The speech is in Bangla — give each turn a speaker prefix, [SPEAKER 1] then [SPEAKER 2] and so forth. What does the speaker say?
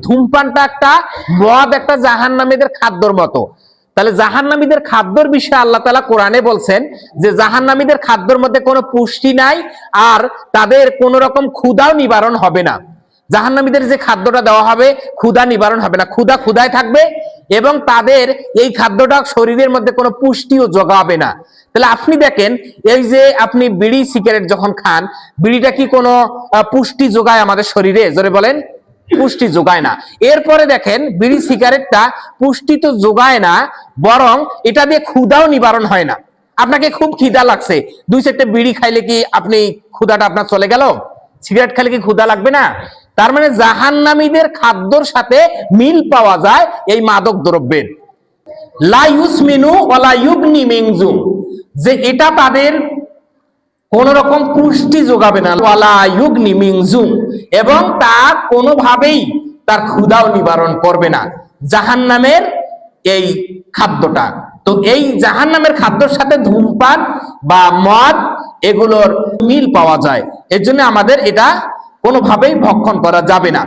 [SPEAKER 1] ধূমপানটা একটা মদ একটা জাহান্নামীদের খাদ্যর মতো। তাহলে জাহান্নামীদের খাদ্যর বিষয়ে আল্লাহ তাআলা কোরআনে বলছেন যে জাহান্নামীদের খাদ্যর মধ্যে কোনো পুষ্টি নাই, আর তাদের কোন রকম ক্ষুধাও নিবারণ হবে না। জাহান্নামীদের যে খাদ্যটা দেওয়া হবে ক্ষুধা নিবারণ হবে না, ক্ষুধায় থাকবে, এবং তাদের এই খাদ্যটা শরীরের মধ্যে কোনো পুষ্টিও যোগাবে না। তাহলে আপনি দেখেন, এই যে আপনি বিড়ি সিগারেট যখন খান, বিড়িটা কি কোনো পুষ্টি যোগায় আমাদের শরীরে? জোরে বলেন, পুষ্টি যোগায় না। এরপরে দেখেন, বিড়ি সিগারেটটা পুষ্টি তো যোগায় না, বরং এটা দিয়ে ক্ষুধাও নিবারণ হয় না। আপনাকে খুব খিদা লাগছে, 2-4টা বিড়ি খাইলে কি আপনি ক্ষুধাটা আপনার চলে গেল? সিগারেট খেলে কি ক্ষুধা লাগবে না? তার মানে জাহান্নামীদের খাদ্যর সাথে মিল পাওয়া যায় এই মাদক দ্রব্যের। লা ইউসমিনু ওয়ালা ইউগনি মিন জু, যে এটা তাদের কোন রকম পুষ্টি যোগাবে না, ওয়ালা ইউগনি মিন জু, এবং তা কোনোভাবেই তার ক্ষুধাও নিবারণ করবে না জাহান্নামের এই খাদ্যটা। তো এই জাহান্নামের খাদ্যের সাথে ধূমপান বা মদ এগুলোর মিল পাওয়া যায়, এর জন্য আমাদের এটা কোনোভাবেই ভক্ষণ করা যাবে না।